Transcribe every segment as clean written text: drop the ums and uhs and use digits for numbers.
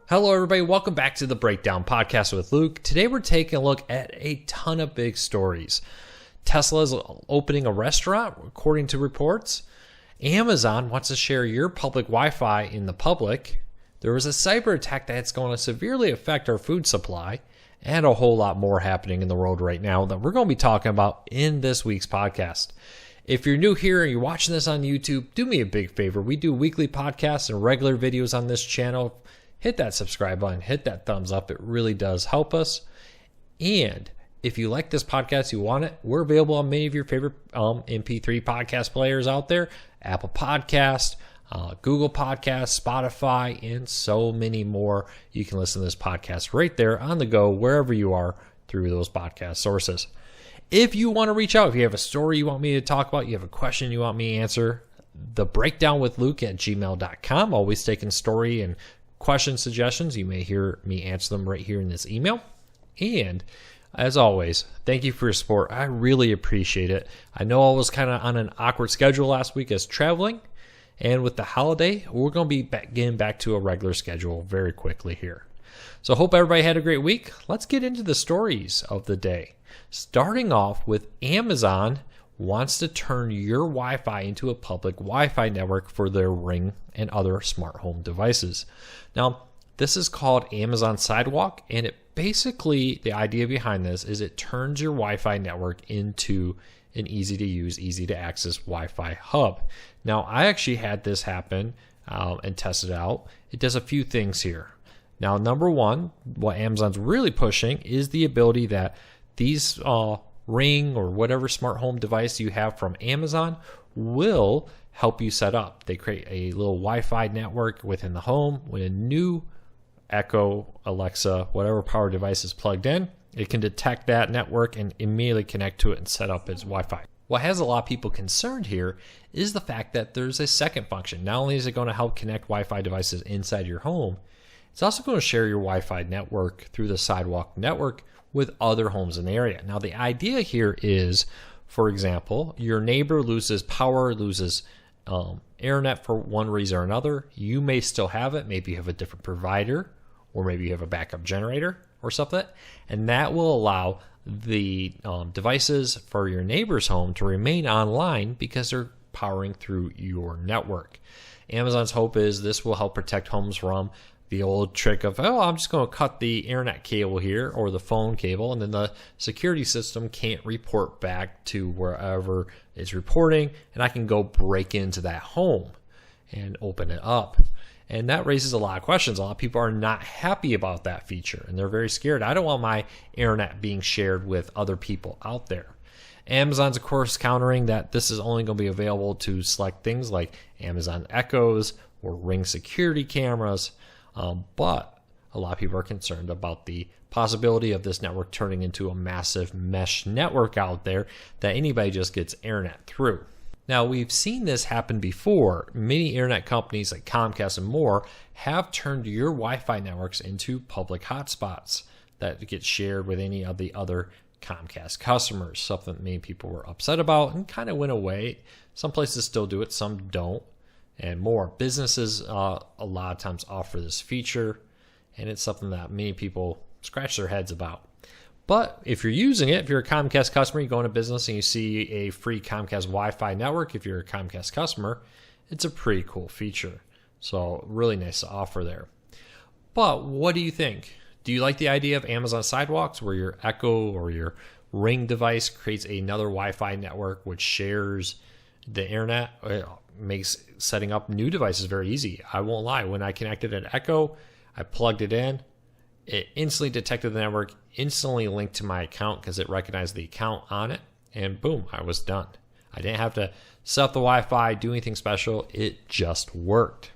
Hello, everybody. Welcome back to the Breakdown Podcast with Luke. Today, we're taking a look at a ton of big stories. Tesla's opening a restaurant, according to reports. Amazon wants to share your public Wi-Fi in the public. There was a cyber attack that's going to severely affect our food supply, and a whole lot more happening in the world right now that we're going to be talking about in this week's podcast. If you're new here and you're watching this on YouTube, do me a big favor. We do weekly podcasts and regular videos on this channel. Hit that subscribe button, hit that thumbs up. It really does help us. And if you like this podcast, you want it, we're available on many of your favorite MP3 podcast players out there. Apple Podcast, Google Podcast, Spotify, and so many more. You can listen to this podcast right there on the go, wherever you are through those podcast sources. If you want to reach out, if you have a story you want me to talk about, you have a question you want me to answer, thebreakdownwithluke@gmail.com. Always taking story and question suggestions. You may hear me answer them right here in this email. And as always, thank you for your support. I really appreciate it. I know I was kind of on an awkward schedule last week as traveling. And with the holiday, we're going to be getting back to a regular schedule very quickly here. So hope everybody had a great week. Let's get into the stories of the day. Starting off with Amazon wants to turn your Wi-Fi into a public Wi-Fi network for their Ring and other smart home devices. Now, this is called Amazon Sidewalk, and it basically, the idea behind this is it turns your Wi-Fi network into an easy-to-use, easy-to-access Wi-Fi hub. Now, I actually had this happen and tested out. It does a few things here. Now, number one, what Amazon's really pushing is the ability that these Ring or whatever smart home device you have from Amazon will help you set up. They create a little Wi-Fi network within the home. When a new Echo, Alexa, whatever power device is plugged in, it can detect that network and immediately connect to it and set up its Wi-Fi. What has a lot of people concerned here is the fact that there's a second function. Not only is it going to help connect Wi-Fi devices inside your home, it's also going to share your Wi-Fi network through the Sidewalk network with other homes in the area. Now, the idea here is, for example, your neighbor loses power, loses internet for one reason or another. You may still have it. Maybe you have a different provider, or maybe you have a backup generator or something. And that will allow the devices for your neighbor's home to remain online because they're powering through your network. Amazon's hope is this will help protect homes from the old trick of, oh, I'm just going to cut the internet cable here or the phone cable, and then the security system can't report back to wherever it's reporting, and I can go break into that home and open it up. And that raises a lot of questions. A lot of people are not happy about that feature, and they're very scared. I don't want my internet being shared with other people out there. Amazon's, of course, countering that this is only going to be available to select things like Amazon Echoes or Ring security cameras. But a lot of people are concerned about the possibility of this network turning into a massive mesh network out there that anybody just gets internet through. Now, we've seen this happen before. Many internet companies like Comcast and more have turned your Wi-Fi networks into public hotspots that get shared with any of the other Comcast customers, something that many people were upset about and kind of went away. Some places still do it, some don't. And more businesses a lot of times offer this feature, and it's something that many people scratch their heads about. But if you're using it, if you're a Comcast customer, you go into business and you see a free Comcast Wi-Fi network, if you're a Comcast customer, it's a pretty cool feature. So really nice to offer there. But what do you think? Do you like the idea of Amazon Sidewalks where your Echo or your Ring device creates another Wi-Fi network which shares the internet? It makes setting up new devices very easy. I won't lie. When I connected an Echo, I plugged it in. It instantly detected the network, instantly linked to my account because it recognized the account on it, and boom, I was done. I didn't have to set up the Wi-Fi, do anything special. It just worked.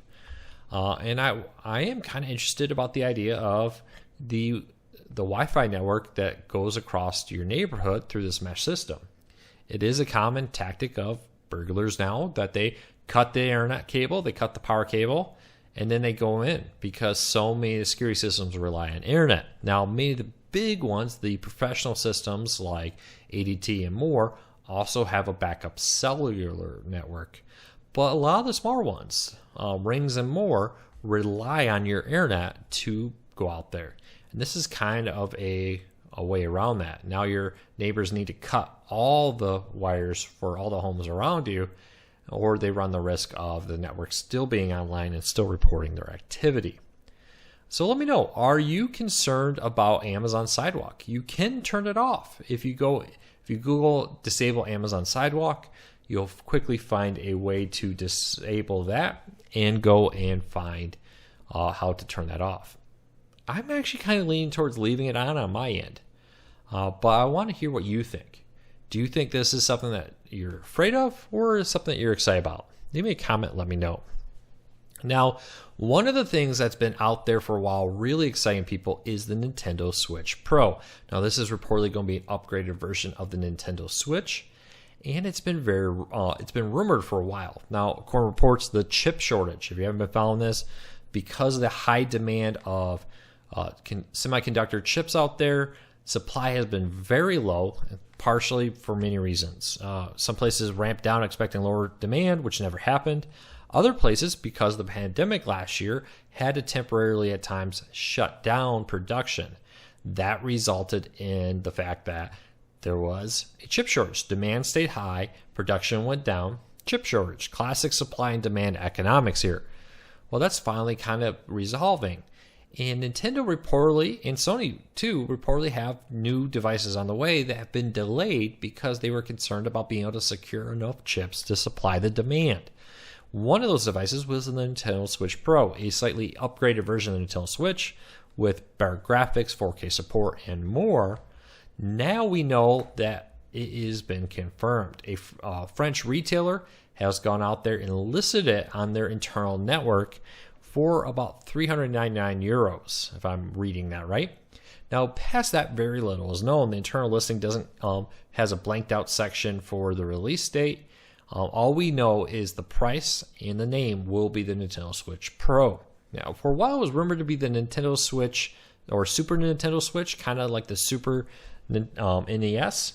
And I am kind of interested about the idea of the Wi-Fi network that goes across your neighborhood through this mesh system. It is a common tactic of burglars now that they cut the internet cable, they cut the power cable, and then they go in because so many of the security systems rely on internet. Now, many of the big ones, the professional systems like ADT and more, also have a backup cellular network. But a lot of the smaller ones, Rings and more, rely on your internet to go out there. And this is kind of a way around that. Now your neighbors need to cut all the wires for all the homes around you, or they run the risk of the network still being online and still reporting their activity. So let me know, are you concerned about Amazon Sidewalk? You can turn it off. If you Google disable Amazon Sidewalk, you'll quickly find a way to disable that and go and find how to turn that off. I'm actually kind of leaning towards leaving it on my end, but I want to hear what you think. Do you think this is something that you're afraid of, or is something that you're excited about? Leave me a comment, let me know. Now, one of the things that's been out there for a while, really exciting people, is the Nintendo Switch Pro. Now, this is reportedly going to be an upgraded version of the Nintendo Switch, and it's been rumored for a while. Now, according to reports, the chip shortage, if you haven't been following this, because of the high demand of semiconductor chips out there, supply has been very low, partially for many reasons. Some places ramped down expecting lower demand, which never happened. Other places, because of the pandemic last year, had to temporarily at times shut down production. That resulted in the fact that there was a chip shortage. Demand stayed high, production went down, chip shortage. Classic supply and demand economics here. Well, that's finally kind of resolving. And Nintendo reportedly, and Sony too, reportedly have new devices on the way that have been delayed because they were concerned about being able to secure enough chips to supply the demand. One of those devices was the Nintendo Switch Pro, a slightly upgraded version of the Nintendo Switch with better graphics, 4K support, and more. Now we know that it has been confirmed. A French retailer has gone out there and listed it on their internal network for about 399 euros, if I'm reading that right. Now, past that, very little is known. The internal listing doesn't has a blanked out section for the release date. All we know is the price and the name will be the Nintendo Switch Pro. Now, for a while, it was rumored to be the Nintendo Switch or Super Nintendo Switch, kind of like the Super NES.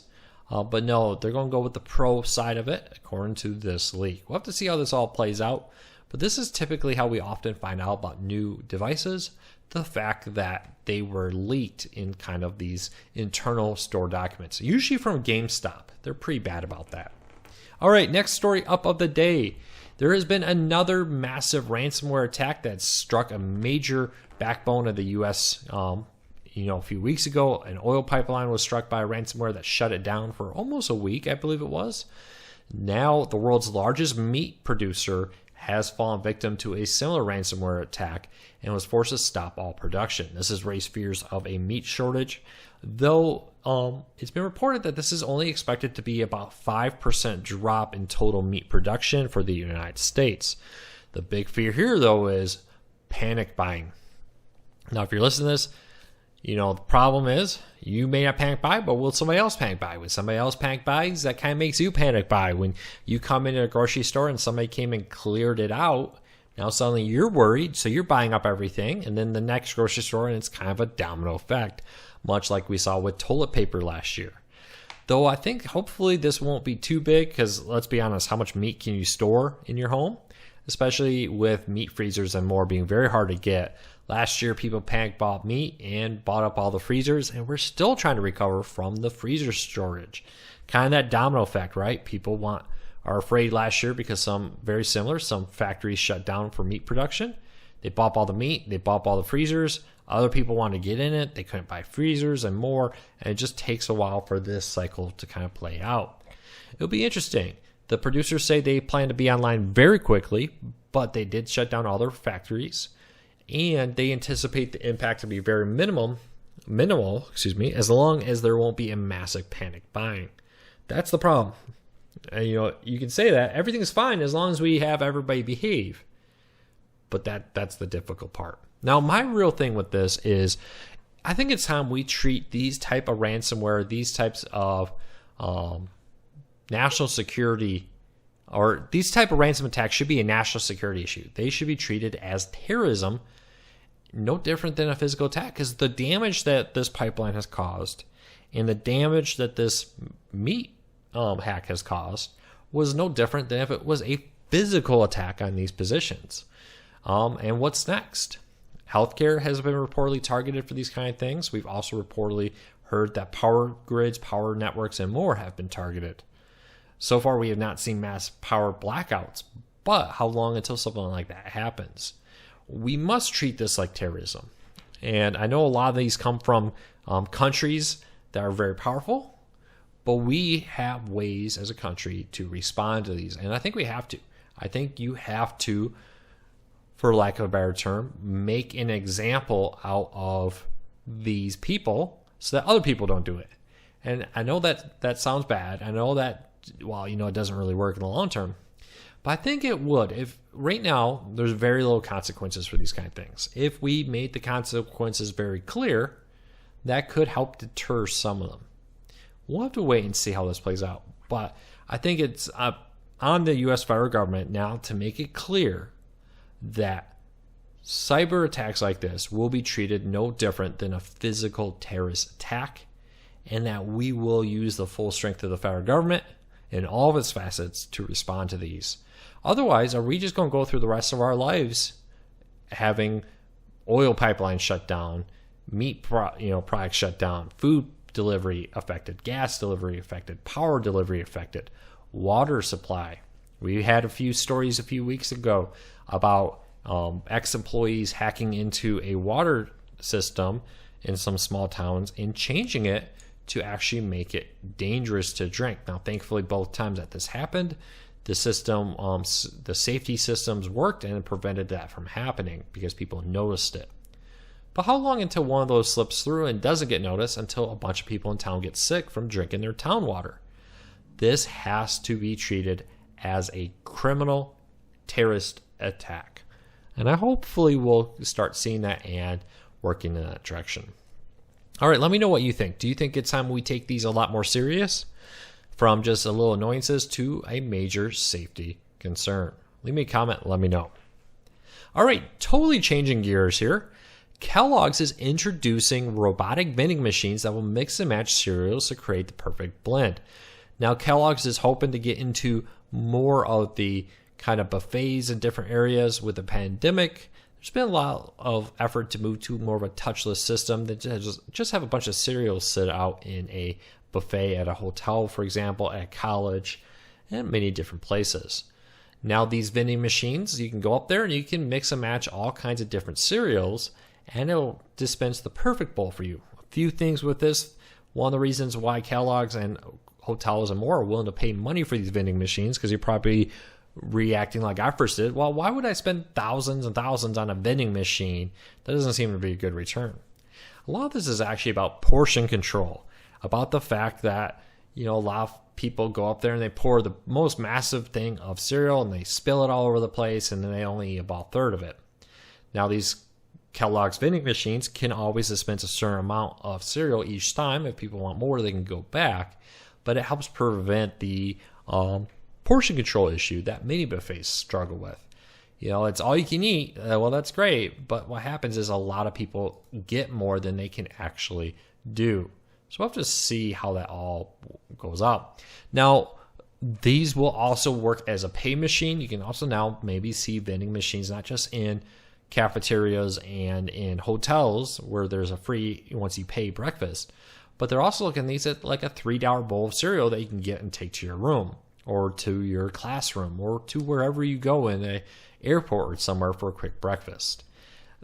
But no, they're going to go with the Pro side of it, according to this leak. We'll have to see how this all plays out. But this is typically how we often find out about new devices. The fact that they were leaked in kind of these internal store documents, usually from GameStop. They're pretty bad about that. All right, next story up of the day. There has been another massive ransomware attack that struck a major backbone of the U.S. A few weeks ago, an oil pipeline was struck by a ransomware that shut it down for almost a week, I believe it was. Now, the world's largest meat producer has fallen victim to a similar ransomware attack and was forced to stop all production. This has raised fears of a meat shortage, though it's been reported that this is only expected to be about 5% drop in total meat production for the United States. The big fear here, though, is panic buying. Now, if you're listening to this, the problem is you may not panic buy, but will somebody else panic buy? When somebody else panic buys, that kind of makes you panic buy. When you come into a grocery store and somebody came and cleared it out, now suddenly you're worried, so you're buying up everything, and then the next grocery store, and it's kind of a domino effect, much like we saw with toilet paper last year. Though I think hopefully this won't be too big, because let's be honest, how much meat can you store in your home? Especially with meat freezers and more being very hard to get. Last year, people panic bought meat and bought up all the freezers, and we're still trying to recover from the freezer shortage. Kind of that domino effect, right? People are afraid last year because some factories shut down for meat production. They bought up all the meat, they bought up all the freezers. Other people wanted to get in it, they couldn't buy freezers and more, and it just takes a while for this cycle to kind of play out. It'll be interesting. The producers say they plan to be online very quickly, but they did shut down all their factories. And they anticipate the impact to be very minimal, as long as there won't be a massive panic buying. That's the problem. And, you can say that everything's fine as long as we have everybody behave. But that's the difficult part. Now, my real thing with this is I think it's time we treat these type of ransomware, these types of national security, or these type of ransom attacks should be a national security issue. They should be treated as terrorism, no different than a physical attack, because the damage that this pipeline has caused and the damage that this meat hack has caused was no different than if it was a physical attack on these positions. And what's next? Healthcare has been reportedly targeted for these kind of things. We've also reportedly heard that power grids, power networks, and more have been targeted. So far, we have not seen mass power blackouts, but how long until something like that happens? We must treat this like terrorism. And I know a lot of these come from countries that are very powerful, but we have ways as a country to respond to these. And I think we have to. I think you have to, for lack of a better term, make an example out of these people so that other people don't do it. And I know that sounds bad. I know that, well, it doesn't really work in the long term. But I think it would. If right now there's very little consequences for these kind of things. If we made the consequences very clear, that could help deter some of them. We'll have to wait and see how this plays out. But I think it's on the U.S. federal government now to make it clear that cyber attacks like this will be treated no different than a physical terrorist attack, and that we will use the full strength of the federal government in all of its facets to respond to these. Otherwise, are we just going to go through the rest of our lives having oil pipelines shut down, meat products shut down, food delivery affected, gas delivery affected, power delivery affected, water supply? We had a few stories a few weeks ago about ex-employees hacking into a water system in some small towns and changing it to actually make it dangerous to drink. Now, thankfully, both times that this happened, the system, the safety systems worked and it prevented that from happening because people noticed it. But how long until one of those slips through and doesn't get noticed until a bunch of people in town get sick from drinking their town water? This has to be treated as a criminal terrorist attack. And I hopefully will start seeing that and working in that direction. All right, let me know what you think. Do you think it's time we take these a lot more serious? From just a little annoyances to a major safety concern? Leave me a comment, let me know. All right, totally changing gears here. Kellogg's is introducing robotic vending machines that will mix and match cereals to create the perfect blend. Now, Kellogg's is hoping to get into more of the kind of buffets in different areas with the pandemic. There's been a lot of effort to move to more of a touchless system that just have a bunch of cereals sit out in a buffet at a hotel, for example, at college, and many different places. Now, these vending machines, you can go up there and you can mix and match all kinds of different cereals, and it'll dispense the perfect bowl for you. A few things with this. One of the reasons why Kellogg's and hotels and more are willing to pay money for these vending machines, because you're probably reacting like I first did. Well, why would I spend thousands and thousands on a vending machine? That doesn't seem to be a good return. A lot of this is actually about portion control, about the fact that, a lot of people go up there and they pour the most massive thing of cereal and they spill it all over the place, and then they only eat about a third of it. Now, these Kellogg's vending machines can always dispense a certain amount of cereal each time. If people want more, they can go back, but it helps prevent the portion control issue that many buffets struggle with. It's all you can eat. Well, that's great, but what happens is a lot of people get more than they can actually do. So we'll have to see how that all goes up. Now, these will also work as a pay machine. You can also now maybe see vending machines, not just in cafeterias and in hotels where there's a free once you pay breakfast, but they're also looking at these at like a $3 bowl of cereal that you can get and take to your room or to your classroom or to wherever you go in an airport or somewhere for a quick breakfast.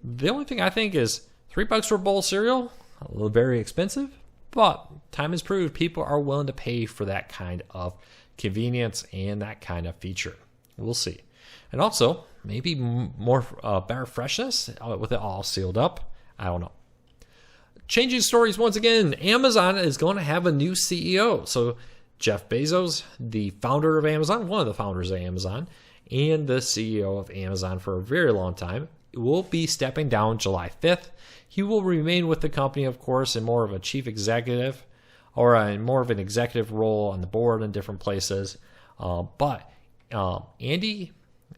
The only thing I think is $3 for a bowl of cereal, a little very expensive, but time has proved people are willing to pay for that kind of convenience and that kind of feature. We'll see. And also, maybe more better freshness with it all sealed up. I don't know. Changing stories once again. Amazon is going to have a new CEO. So Jeff Bezos, the founder of Amazon, one of the founders of Amazon, and the CEO of Amazon for a very long time, will be stepping down July 5th. He will remain with the company, of course, in more of a chief executive or in more of an executive role on the board in different places. But Andy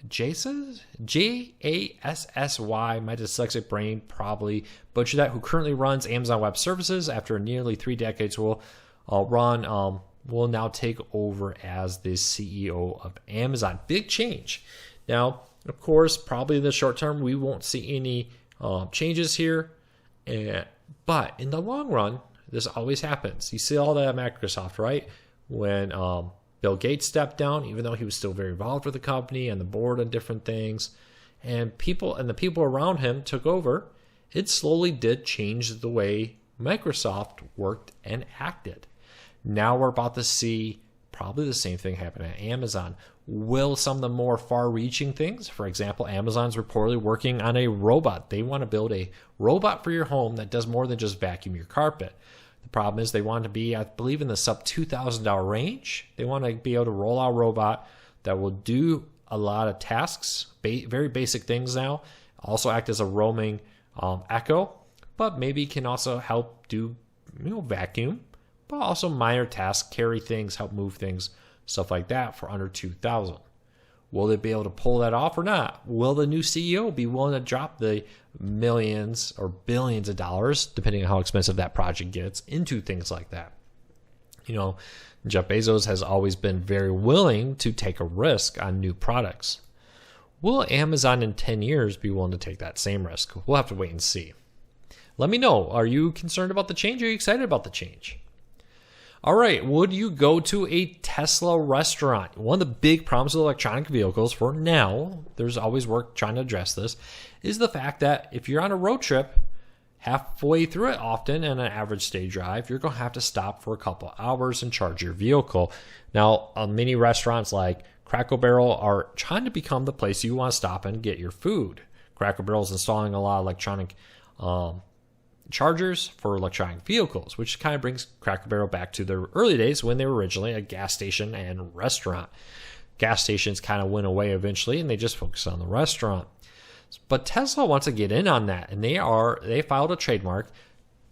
Jassy, Jassy, my dyslexic brain probably butchered that, who currently runs Amazon Web Services after nearly 3 decades, will now take over as the CEO of Amazon. Big change. Now, Of course, probably in the short term, we won't see any changes here. But in the long run, this always happens. You see all that at Microsoft, right? When Bill Gates stepped down, even though he was still very involved with the company and the board and different things, and the people around him took over, it slowly did change the way Microsoft worked and acted. Now we're about to see probably the same thing happen at Amazon. Will some of the more far-reaching things, for example, Amazon's reportedly working on a robot. They want to build a robot for your home that does more than just vacuum your carpet. The problem is they want to be, I believe, in the sub $2,000 range. They want to be able to roll out a robot that will do a lot of tasks, very basic things now, also act as a roaming echo, but maybe can also help do vacuum, but also minor tasks, carry things, help move things, stuff like that for under $2,000. Will they be able to pull that off or not? Will the new CEO be willing to drop the millions or billions of dollars, depending on how expensive that project gets, into things like that? Jeff Bezos has always been very willing to take a risk on new products. Will Amazon in 10 years be willing to take that same risk? We'll have to wait and see. Let me know. Are you concerned about the change? Are you excited about the change? All right. Would you go to a Tesla restaurant? One of the big problems with electronic vehicles for now, there's always work trying to address this, is the fact that if you're on a road trip, halfway through it often in an average day drive, you're going to have to stop for a couple hours and charge your vehicle. Now, many restaurants like Cracker Barrel are trying to become the place you want to stop and get your food. Cracker Barrel is installing a lot of electronic chargers for electronic vehicles, which kind of brings Cracker Barrel back to their early days when they were originally a gas station and restaurant. Gas stations kind of went away eventually, and they just focused on the restaurant. But Tesla wants to get in on that, and they filed a trademark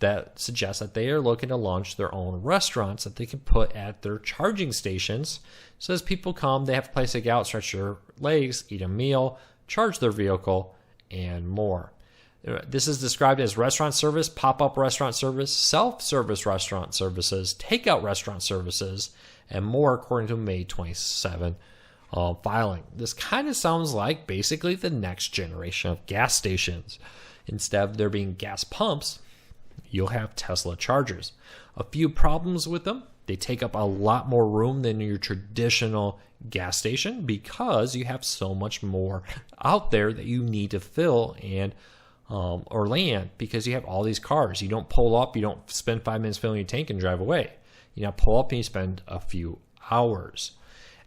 that suggests that they are looking to launch their own restaurants that they can put at their charging stations. So as people come, they have a place to get out, stretch their legs, eat a meal, charge their vehicle, and more. This is described as restaurant service, pop-up restaurant service, self-service restaurant services, takeout restaurant services, and more, according to May 27 filing. This kind of sounds like basically the next generation of gas stations. Instead of there being gas pumps, you'll have Tesla chargers. A few problems with them: they take up a lot more room than your traditional gas station because you have so much more out there that you need to fill and or land, because you have all these cars. You don't pull up, you don't spend 5 minutes filling your tank and drive away. You pull up and you spend a few hours.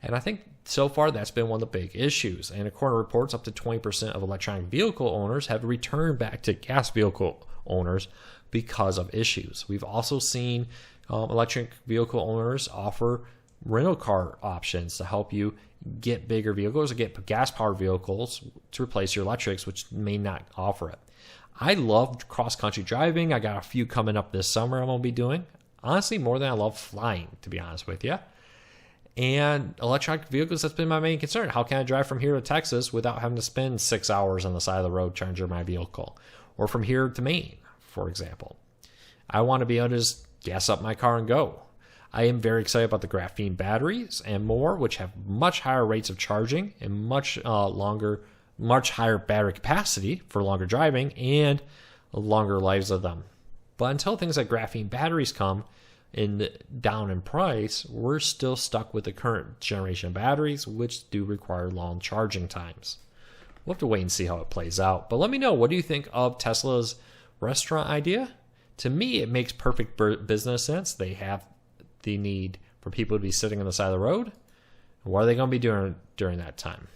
And I think so far that's been one of the big issues. And according to reports, up to 20% of electronic vehicle owners have returned back to gas vehicle owners because of issues. We've also seen electric vehicle owners offer rental car options to help you get bigger vehicles or get gas-powered vehicles to replace your electrics, which may not offer it. I love cross-country driving. I got a few coming up this summer I'm going to be doing. Honestly, more than I love flying, to be honest with you. And electronic vehicles, that's been my main concern. How can I drive from here to Texas without having to spend 6 hours on the side of the road charging my vehicle? Or from here to Maine, for example. I want to be able to just gas up my car and go. I am very excited about the graphene batteries and more, which have much higher rates of charging and much higher battery capacity for longer driving and longer lives of them. But until things like graphene batteries come down in price, we're still stuck with the current generation batteries, which do require long charging times. We'll have to wait and see how it plays out. But let me know, what do you think of Tesla's restaurant idea? To me, it makes perfect business sense. They have the need for people to be sitting on the side of the road. What are they going to be doing during that time?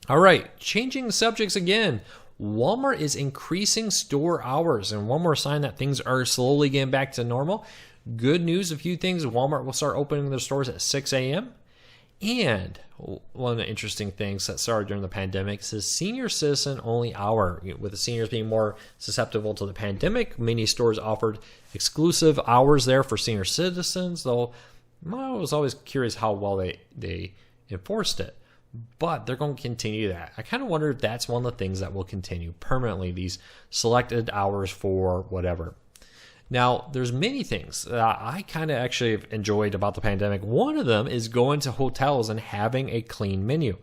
All right, changing subjects again. Walmart is increasing store hours, and one more sign that things are slowly getting back to normal. Good news, a few things. Walmart will start opening their stores at 6 a.m. And one of the interesting things that started during the pandemic is senior citizen only hour. With the seniors being more susceptible to the pandemic, many stores offered exclusive hours there for senior citizens, though I was always curious how well they enforced it. But they're going to continue that. I kind of wonder if that's one of the things that will continue permanently, these selected hours for whatever. Now, there's many things that I kind of actually have enjoyed about the pandemic. One of them is going to hotels and having a clean menu.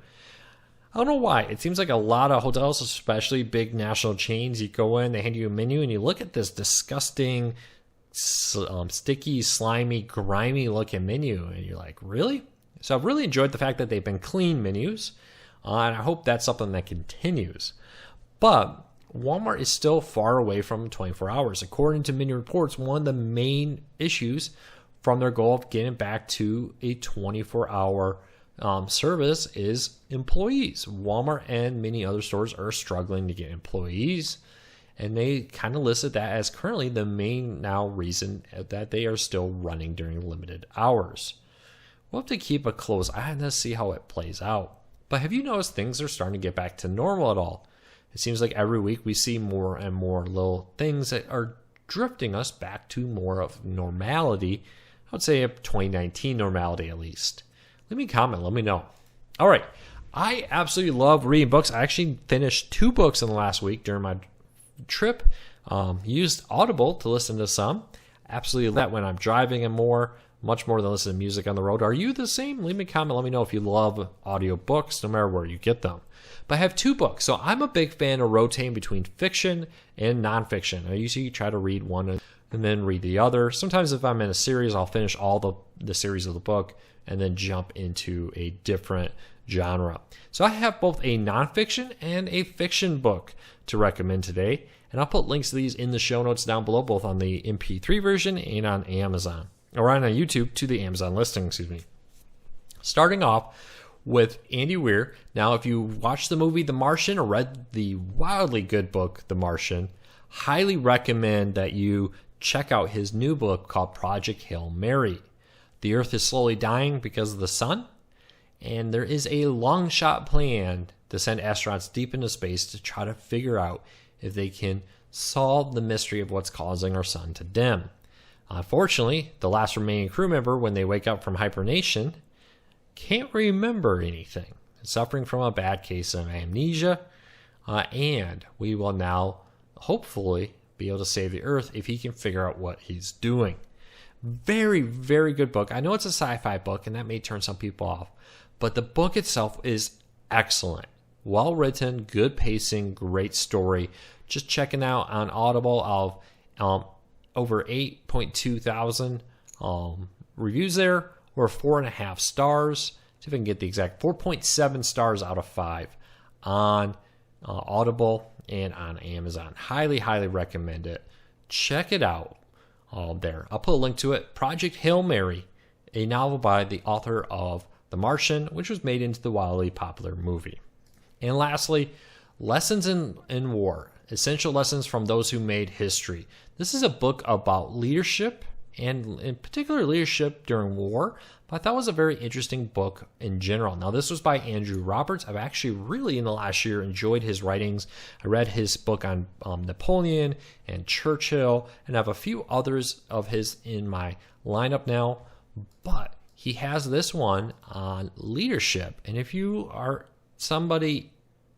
I don't know why. It seems like a lot of hotels, especially big national chains, you go in, they hand you a menu, and you look at this disgusting, sticky, slimy, grimy looking menu, and you're like, really? So I've really enjoyed the fact that they've been clean menus, and I hope that's something that continues. But Walmart is still far away from 24 hours. According to many reports, one of the main issues from their goal of getting back to a 24-hour service is employees. Walmart and many other stores are struggling to get employees, and they kind of listed that as currently the main now reason that they are still running during limited hours. We'll have to keep a close eye on this, see how it plays out. But have you noticed things are starting to get back to normal at all? It seems like every week we see more and more little things that are drifting us back to more of normality. I would say a 2019 normality at least. Leave me a comment. Let me know. All right. I absolutely love reading books. I actually finished 2 books in the last week during my trip. Used Audible to listen to some. Absolutely love that when I'm driving and much more than listening to music on the road. Are you the same? Leave me a comment. Let me know if you love audiobooks, no matter where you get them. But I have 2 books. So I'm a big fan of rotating between fiction and nonfiction. I usually try to read one and then read the other. Sometimes if I'm in a series, I'll finish all the series of the book and then jump into a different genre. So I have both a nonfiction and a fiction book to recommend today. And I'll put links to these in the show notes down below, both on the MP3 version and on Amazon. Or on YouTube to the Amazon listing, Starting off with Andy Weir. Now, if you watched the movie The Martian or read the wildly good book The Martian, highly recommend that you check out his new book called Project Hail Mary. The Earth is slowly dying because of the sun, and there is a long shot plan to send astronauts deep into space to try to figure out if they can solve the mystery of what's causing our sun to dim. Unfortunately, the last remaining crew member, when they wake up from hibernation, can't remember anything, suffering from a bad case of amnesia, and we will now hopefully be able to save the Earth if he can figure out what he's doing. Very, very good book. I know it's a sci-fi book, and that may turn some people off, but the book itself is excellent. Well written, good pacing, great story. Just checking out on Audible of over 8.2 thousand reviews there, or 4.5 stars. See if I can get the exact 4.7 stars out of 5 on Audible and on Amazon. Highly, highly recommend it. Check it out there. I'll put a link to it. Project Hail Mary, a novel by the author of The Martian, which was made into the wildly popular movie. And lastly, Lessons in War. Essential Lessons from Those Who Made History. This is a book about leadership, and in particular leadership during war, but I thought it was a very interesting book in general. Now, this was by Andrew Roberts. I've actually really in the last year enjoyed his writings. I read his book on Napoleon and Churchill, and I have a few others of his in my lineup now, but he has this one on leadership. And if you are somebody,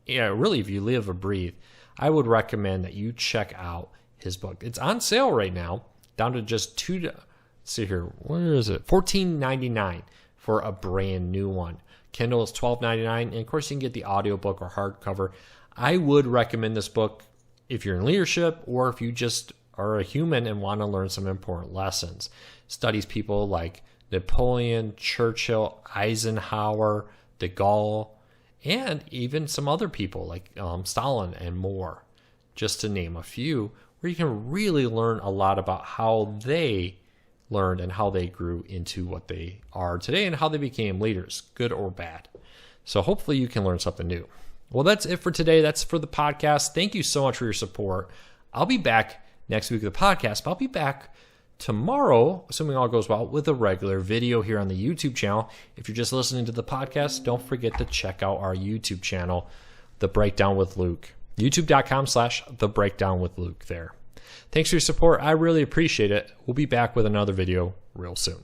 really if you live or breathe, I would recommend that you check out his book. It's on sale right now, down to just $14.99 for a brand new one. Kindle is $12.99, and of course you can get the audiobook or hardcover. I would recommend this book if you're in leadership or if you just are a human and want to learn some important lessons. Studies people like Napoleon, Churchill, Eisenhower, de Gaulle, and even some other people like Stalin and more, just to name a few, where you can really learn a lot about how they learned and how they grew into what they are today and how they became leaders, good or bad. So hopefully you can learn something new. Well, that's it for today. That's for the podcast. Thank you so much for your support. I'll be back next week with the podcast, but I'll be back tomorrow, assuming all goes well, with a regular video here on the YouTube channel. If you're just listening to the podcast, don't forget to check out our YouTube channel, The Breakdown with Luke. YouTube.com/The Breakdown with Luke there. Thanks for your support. I really appreciate it. We'll be back with another video real soon.